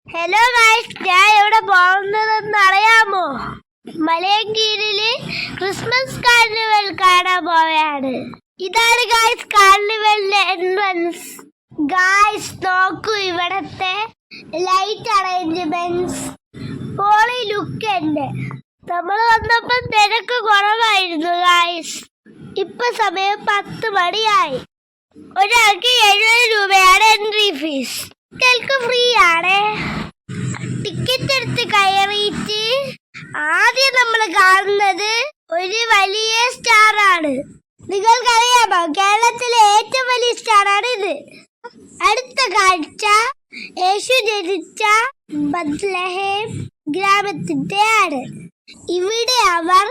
Hello guys, ഞാൻ എവിടെ പോകുന്നതെന്ന് അറിയാമോ? മലയങ്കീരില് ക്രിസ്മസ് കാർണിവൽ കാണാൻ പോവുകയാണ്. ഇതാണ് ഗായ്സ് കാർണിവലിന്റെ എൻട്രൻസ്. ഗായ്സ് നോക്കൂ, ഇവിടത്തെ ലൈറ്റ് അറേഞ്ച്മെന്റ്സ് പോളി ലുക്ക് ഉണ്ട്. നമ്മൾ വന്നപ്പോൾ തിരക്ക് കുറവായിരുന്നു ഗായ്സ്. ഇപ്പൊ സമയം 10 മണിയായി. ഒരാൾക്ക് 70 രൂപയാണ് എൻട്രി ഫീസ്. കുട്ടികൾക്ക് ഫ്രീ ആണ്. ടിക്കറ്റ് എടുത്ത് കയറിയിട്ട് ആദ്യം നമ്മൾ കാണുന്നത് ഒരു വലിയ സ്റ്റാർ ആണ്. നിങ്ങൾക്കറിയാമോ, കേരളത്തിലെ ഏറ്റവും വലിയ സ്റ്റാർ ആണ് ഇത്. അടുത്ത കാഴ്ച യേശു ജനിച്ച ബത്ലഹേം ഗ്രാമത്തിന്റെ ആണ്. ഇവിടെ അവർ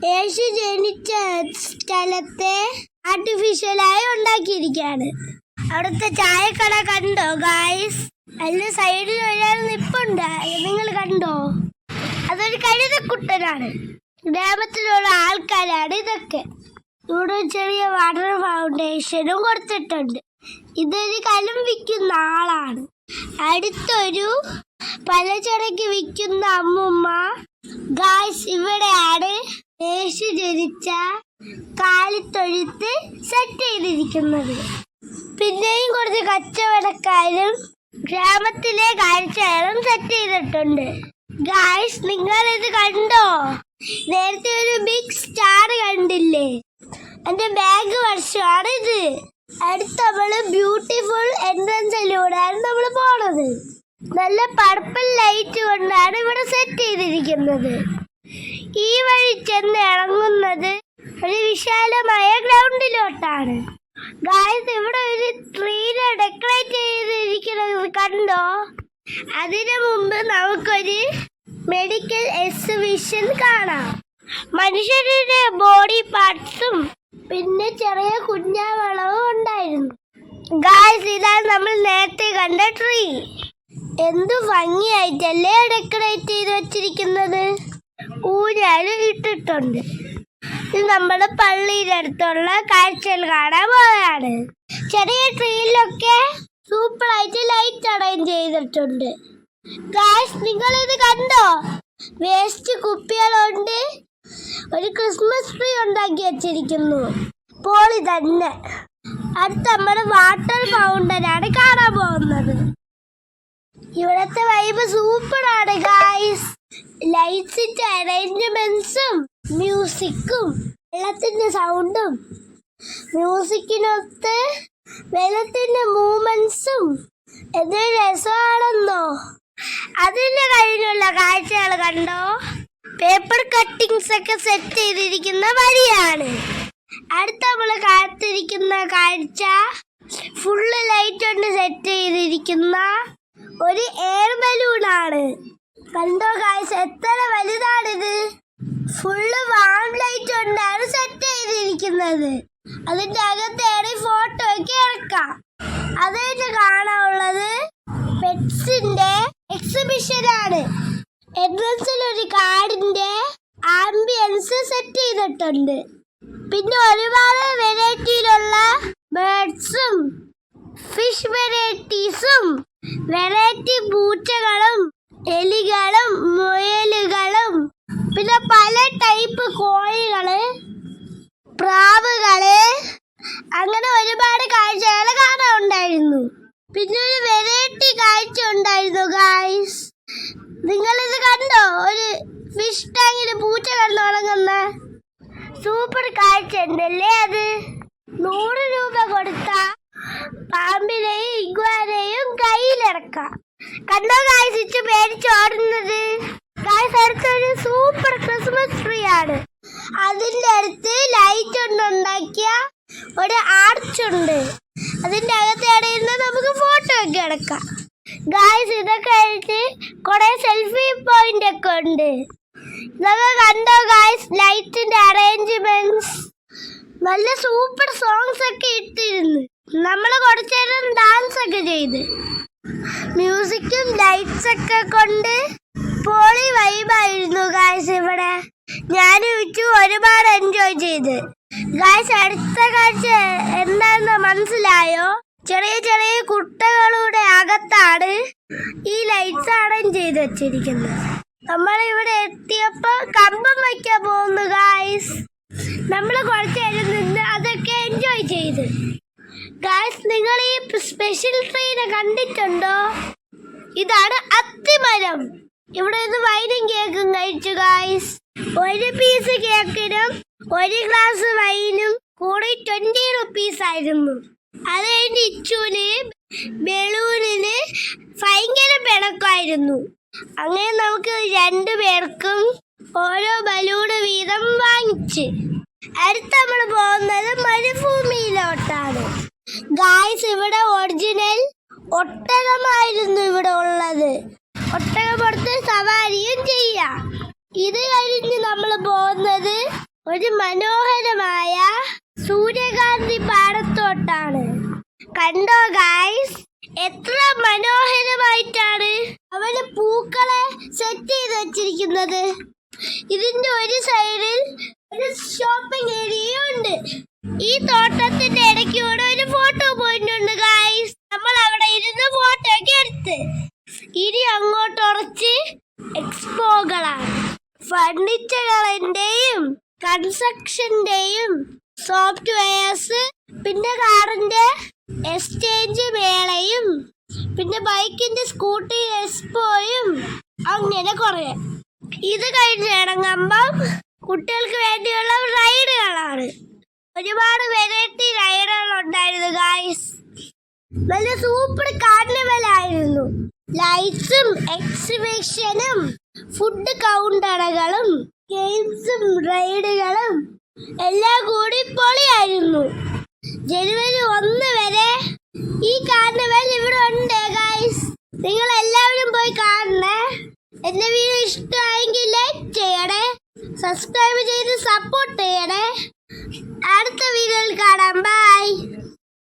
യേശു ജനിച്ച സ്ഥലത്തെ ആർട്ടിഫിഷ്യലായി ഉണ്ടാക്കിയിരിക്കുകയാണ്. അവിടുത്തെ ചായക്കട കണ്ടോ ഗായ്സ്? അതിന്റെ സൈഡിൽ ഒരാൾ നിപ്പുണ്ട്, നിങ്ങൾ കണ്ടോ? അതൊരു കഴുതക്കുട്ടനാണ്. ഗ്രാമത്തിലുള്ള ആൾക്കാരാണ് ഇതൊക്കെ. ഇവിടെ ചെറിയ വാട്ടർ ഫൗണ്ടേഷനും കൊടുത്തിട്ടുണ്ട്. ഇതൊരു കലം വിൽക്കുന്ന ആളാണ്. അടുത്തൊരു പലചരക്ക് വിൽക്കുന്ന അമ്മുമ്മ. ഗായ്സ്, ഇവിടെയാണ് യേശു ജനിച്ച കാലിത്തൊഴുത്ത് സെറ്റ് ചെയ്തിരിക്കുന്നത്. പിന്നെയും കുറച്ച് കച്ചവടക്കാരും ഗ്രാമത്തിലെ കാഴ്ചകളും സെറ്റ് ചെയ്തിട്ടുണ്ട്. ഗായ്സ്, നിങ്ങൾ ഇത് കണ്ടോ? നേരത്തെ ഒരു ബിഗ് സ്റ്റാർ കണ്ടില്ലേ? എന്റെ ബാഗ് വർഷമാണ് ഇത്. അടുത്ത നമ്മള് ബ്യൂട്ടിഫുൾ എൻട്രൻസിലൂടെയാണ് നമ്മൾ പോണത്. നല്ല പർപ്പിൾ ലൈറ്റ് കൊണ്ടാണ് ഇവിടെ സെറ്റ് ചെയ്തിരിക്കുന്നത്. ഈ വഴി ചെന്ന് ഇറങ്ങുന്നത് ഒരു വിശാലമായ ഗ്രൗണ്ടിലോട്ടാണ്. ഗായ്സ്, ഇവിടെ ഒരു ട്രീനെ ഡെക്കറേറ്റ് ചെയ്തിരിക്കുന്നത് കണ്ടോ? അതിനു മുമ്പ് നമുക്കൊരു മെഡിക്കൽ എക്സിബിഷൻ കാണാം. മനുഷ്യരുടെ ബോഡി പാർട്സും പിന്നെ ചെറിയ കുഞ്ഞാവളവും ഉണ്ടായിരുന്നു. ഗായ്സ്, ഇതാണ് നമ്മൾ നേരത്തെ കണ്ട ട്രീ. എന്തു ഭംഗിയായിട്ടല്ലേ ഡെക്കറേറ്റ് ചെയ്ത് വെച്ചിരിക്കുന്നത്. ഊഞ്ഞാലും ഇട്ടിട്ടുണ്ട്. ഇത് നമ്മുടെ പള്ളിയുടെ അടുത്തുള്ള കാഴ്ചകൾ കാണാൻ പോവുകയാണ്. ചെറിയ ട്രീയിലൊക്കെ സൂപ്പറായിട്ട് ലൈറ്റ് അറേഞ്ച് ചെയ്തിട്ടുണ്ട്. ഗായ്സ്, നിങ്ങൾ ഇത് കണ്ടോ? വേസ്റ്റ് കുപ്പികളുണ്ട്. ഒരു ക്രിസ്മസ് ട്രീ ഉണ്ടാക്കി വെച്ചിരിക്കുന്നു. പോളി തന്നെ. അടുത്ത നമ്മുടെ വാട്ടർ ഫൗണ്ടനാണ് കാണാൻ പോകുന്നത്. ഇവിടത്തെ വൈബ് സൂപ്പറാണ് ഗായ്സ്. ലൈറ്റ്സിന്റെ അറേഞ്ച്മെന്റ്സും മ്യൂസിക്കും വെള്ളത്തിന്റെ സൗണ്ടും മ്യൂസിക്കിനൊത്ത് വെള്ളത്തിന്റെ മൂവ്മെന്റ്സും എന്തൊരു രസമാണെന്നോ. അതിന്റെ കഴിഞ്ഞുള്ള കാഴ്ചകൾ കണ്ടോ? പേപ്പർ കട്ടിങ്സ് ഒക്കെ സെറ്റ് ചെയ്തിരിക്കുന്ന വഴിയാണ്. അടുത്ത നമ്മൾ കാത്തിരിക്കുന്ന കാഴ്ച ഫുള്ള് ലൈറ്റ് കൊണ്ട് സെറ്റ് ചെയ്തിരിക്കുന്ന ഒരു എയർ ബലൂണാണ്. കണ്ടോ ഗായ്സ്, എത്ര വലുതാണിത്. ഫുള്ള് വാം ലൈറ്റ് കൊണ്ടാണ് സെറ്റ് ചെയ്തിരിക്കുന്നത്. അതിന്റെ അകത്തേറി ഫോട്ടോ ഒക്കെ ഇറക്കാം. അതായിട്ട് കാണാനുള്ളത് പെറ്റ്സിന്റെ എക്സിബിഷനാണ്. എൻട്രൻസിൽ ഒരു കാടിന്റെ ആംബിയൻസ് സെറ്റ് ചെയ്തിട്ടുണ്ട്. പിന്നെ ഒരുപാട് വെറൈറ്റിയിലുള്ള ബേർഡ്സും ഫിഷ് വെറൈറ്റീസും വെറൈറ്റി പൂച്ചകളും എലികളും മുയലുകളും പിന്നെ പല ടൈപ്പ് കോഴികള്, പ്രാവുകള്, അങ്ങനെ ഒരുപാട് കാഴ്ചകൾ കാണാനുണ്ടായിരുന്നു. പിന്നെ ഒരു വെറൈറ്റി കാഴ്ച ഉണ്ടായിരുന്നു ഗായ്സ്. നിങ്ങളിത് കണ്ടോ? ഒരു ഫിഷ് ടാങ്കില് പൂച്ച കണ്ടുണങ്ങുന്ന സൂപ്പർ കാഴ്ച ഉണ്ടല്ലേ. അത് 100 രൂപ കൊടുത്ത പാമ്പിനെയും ഇഗ്വാനെയും കയ്യിലിറക്കാം. കണ്ടോ ഗായ്സ്, ഇച്ച് പേടിച്ചോടുന്നത്. ഗായ്സ്, അടുത്തൊരു സൂപ്പർ ക്രിസ്മസ് ട്രീ ആണ്. അതിന്റെ അടുത്ത് ലൈറ്റ് കൊണ്ടുണ്ടാക്കിയ ഒരു ആർച്ച് ഉണ്ട്. അതിന്റെ അകത്ത് ഇടയിരുന്ന് നമുക്ക് ഫോട്ടോ ഒക്കെ എടുക്കാം. ഗായ്സ്, ഇതൊക്കെ ആയിട്ട് കുറെ സെൽഫി പോയിന്റ് ഒക്കെ ഉണ്ട്. ഇതൊക്കെ കണ്ടോ ഗായ്സ്? ലൈറ്റിന്റെ അറേഞ്ച്മെന്റ്സ്, നല്ല സൂപ്പർ സോങ്സ് ഒക്കെ ഇട്ടിരുന്നു. നമ്മൾ കുറച്ചു നേരം ഡാൻസ് ഒക്കെ ചെയ്ത് മ്യൂസിക്കും ലൈറ്റ്സ് ഒക്കെ കൊണ്ട് പോളി വൈബായിരുന്നു ഗായ്സ്. ഇവിടെ ഞാനും ഒരുപാട് എൻജോയ് ചെയ്ത്. ഗായ്സ്, അടുത്ത കാഴ്ച എന്താണെന്ന് മനസ്സിലായോ? ചെറിയ ചെറിയ കുട്ടകളുടെ അകത്താണ് ഈ ലൈറ്റ്സ് അറേഞ്ച് ചെയ്ത് വെച്ചിരിക്കുന്നത്. നമ്മൾ ഇവിടെ എത്തിയപ്പോ കമ്പം വയ്ക്കാൻ പോകുന്നു ഗായ്സ്. നമ്മൾ കുറച്ച് നേരം നിന്ന് അതൊക്കെ എൻജോയ് ചെയ്ത്. ഗായ്സ്, നിങ്ങൾ ഈ സ്പെഷ്യൽ ട്രെയിൻ കണ്ടിട്ടുണ്ടോ? ഇതാണ് അത്തിമരം. ഇവിടെ നിന്ന് വൈനും കേക്കും കഴിച്ചു ഗായ്സ്. ഒരു പീസ് കേക്കിനും ഒരു ഗ്ലാസ് വൈനും കൂടി 20 rupees ആയിരുന്നു. അത് കഴിഞ്ഞ് ഇച്ചൂന് ബലൂണിന് ഭയങ്കര പിണക്കായിരുന്നു. അങ്ങനെ നമുക്ക് 2 പേർക്കും ഓരോ ബലൂണ് വീതം വാങ്ങിച്ച് അടുത്ത് നമ്മൾ പോകുന്നത് മരുഭൂമിയിലോട്ടാണ്. ഗായ്സ്, ഇവിടെ ഒറിജിനൽ ഒട്ടകമായിരുന്നു ഇവിടെ ഉള്ളത്. ഒട്ടകപ്പുറത്ത് സവാരിയും ചെയ്യാം. ഇത് കഴിഞ്ഞ് നമ്മൾ പോകുന്നത് ഒരു മനോഹരമായ സൂര്യകാന്തി പാടത്തോട്ടാണ്. കണ്ടോ ഗായ്സ്, എത്ര മനോഹരമായിട്ടാണ് അവന് പൂക്കളെ സെറ്റ് ചെയ്ത് വെച്ചിരിക്കുന്നത്. ഇതിന്റെ ഒരു സൈഡിൽ ഒരു ഷോപ്പിംഗ് ഏരിയ ഉണ്ട്. ഈ തോട്ടത്തിന്റെ ഇടയ്ക്കൂടെ ഒരു ഫോട്ടോ പോയിന്റ് ഉണ്ട് ഗായ്സ്. നമ്മൾ അവിടെ ഇരുന്ന് ഫോട്ടോ ഒക്കെ എടുത്ത് ഇനി അങ്ങോട്ട് ഉറച്ച് എക്സ്പോകളാണ്. ഫർണിച്ചറുകളുടെയും കൺസ്ട്രക്ഷന്റെയും സോഫ്റ്റ്വെയർസ്, പിന്നെ കാറിന്റെ എക്സ്ചേഞ്ച് മേളയും, പിന്നെ ബൈക്കിന്റെ സ്കൂട്ടി എക്സ്പോയും, അങ്ങനെ കുറെ. ഇത് കഴിഞ്ഞ് ഇറങ്ങുമ്പം കുട്ടികൾക്ക് വേണ്ടിയുള്ള റൈഡുകളാണ്. ഒരുപാട് വെറൈറ്റി റൈഡുകൾ ഉണ്ടായിരുന്നു ഗായ്സ്. നല്ല സൂപ്പർ കാർണിവലായിരുന്നു. ലൈറ്റ്സും എക്സിബിഷനും ഫുഡ് കൗണ്ടറുകളും ഗെയിംസും റൈഡുകളും എല്ലാം കൂടി പൊളിയായിരുന്നു. ജനുവരി 1 വരെ ഈ കാർണിവൽ ഇവിടെ ഉണ്ട് ഗായ്സ്. നിങ്ങൾ എല്ലാവരും പോയി കാണണേ. എന്റെ വീഡിയോ ഇഷ്ടമായെങ്കിൽ ലൈക്ക് ചെയ്യണേ, സബ്സ്ക്രൈബ് ചെയ്ത് സപ്പോർട്ട് ചെയ്യണേ. അടുത്ത വീഡിയോയിൽ കാണാം. ബൈ.